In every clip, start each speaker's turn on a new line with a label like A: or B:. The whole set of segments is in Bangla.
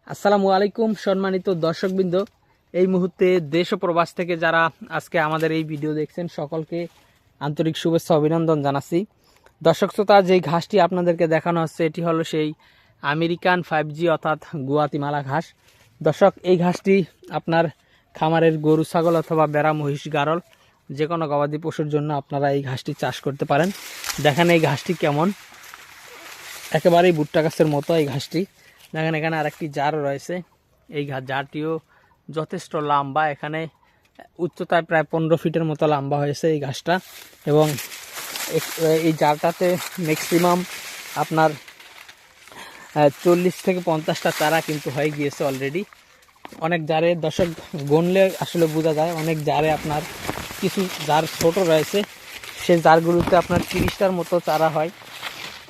A: আসসালামু আলাইকুম সম্মানিত দর্শকবৃন্দ। এই মুহূর্তে দেশ ও প্রবাস থেকে যারা আজকে আমাদের এই ভিডিও দেখছেন সকলকে আন্তরিক শুভেচ্ছা অভিনন্দন জানাচ্ছি। দর্শক শ্রোতা, যেই ঘাসটি আপনাদেরকে দেখানো হচ্ছে এটি হলো সেই আমেরিকান 5G অর্থাৎ গুয়াতিমালা ঘাস। দর্শক, এই ঘাসটি আপনার খামারের গরু ছাগল অথবা বেড়া মহিষ গারল যে কোনো গবাদি পশুর জন্য আপনারা এই ঘাসটি চাষ করতে পারেন। দেখেন এই ঘাসটি কেমন, একেবারেই ভুট্টা গাছের মতো এই ঘাসটি। দেখেন এখানে আরেকটি জার রয়েছে, এই জারটিও যথেষ্ট লম্বা, এখানে উচ্চতায় প্রায় 15 ফিটের মতো লম্বা হয়েছে এই ঘাসটা। এবং এই জারটাতে ম্যাক্সিমাম আপনার 40 থেকে 50টা চারা কিন্তু হয়ে গিয়েছে অলরেডি। অনেক জারে দর্শক গণলে আসলে বোঝা যায়, অনেক জারে আপনার কিছু জার ছোট রয়েছে, সেই জারগুলোতে আপনার 30টার মতো চারা হয়,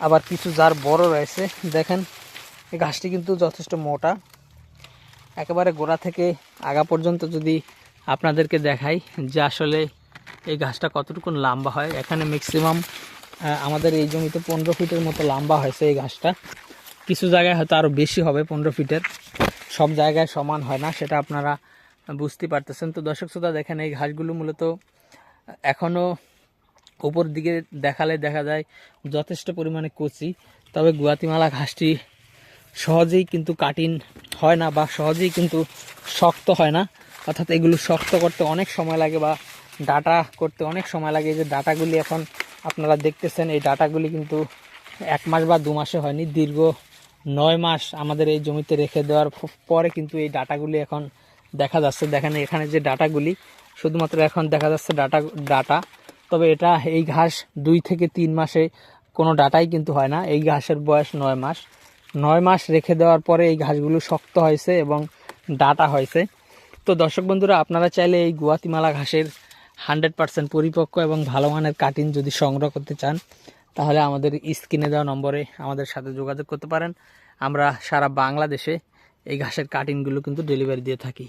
A: আবার কিছু জার বড় রয়েছে। দেখেন এই ঘাসটি কিন্তু যথেষ্ট মোটা, একেবারে গোড়া থেকে আগা পর্যন্ত যদি আপনাদেরকে দেখাই যে আসলে এই ঘাসটা কতটুকু লম্বা হয়। এখানে ম্যাক্সিমাম আমাদের এই জমিতে 15 ফিটের মতো লম্বা হয়েছে এই ঘাসটা। কিছু জায়গায় হয়তো আরও বেশি হবে 15 ফিটের, সব জায়গায় সমান হয় না, সেটা আপনারা বুঝতে পারতেছেন। তো দর্শক শ্রোতা, দেখেন এই ঘাসগুলো মূলত এখনও উপর দিকে দেখালে দেখা যায় যথেষ্ট পরিমাণে কচি। তবে গুয়াতিমালা ঘাসটি সহজেই কিন্তু কাটিং হয় না বা সহজেই কিন্তু শক্ত হয় না, অর্থাৎ এগুলো শক্ত করতে অনেক সময় লাগে বা ডাটা করতে অনেক সময় লাগে। যে ডাটাগুলি এখন আপনারা দেখতেছেন, এই ডাটাগুলি কিন্তু 1 মাস বা 2 মাসে হয়নি, দীর্ঘ 9 মাস আমাদের এই জমিতে রেখে দেওয়ার পরে কিন্তু এই ডাটাগুলি এখন দেখা যাচ্ছে। দেখেন এখানে যে ডাটাগুলি শুধুমাত্র এখন দেখা যাচ্ছে ডাটা। তবে এটা এই ঘাস 2 থেকে 3 মাসে কোনো ডাটাই কিন্তু হয় না। এই ঘাসের বয়স 9 মাস। 9 মাস রেখে দেওয়ার পরে এই ঘাসগুলো শক্ত হয়েছে এবং ডাটা হয়েছে। তো দর্শক বন্ধুরা, আপনারা চাইলে এই গুয়াতিমালা ঘাসের 100% পরিপক্ক এবং ভালো মানের কাটিং যদি সংগ্রহ করতে চান, তাহলে আমাদের স্ক্রিনে দেওয়া নম্বরে আমাদের সাথে যোগাযোগ করতে পারেন। আমরা সারা বাংলাদেশে এই ঘাসের কাটিংগুলো কিন্তু ডেলিভারি দিয়ে থাকি।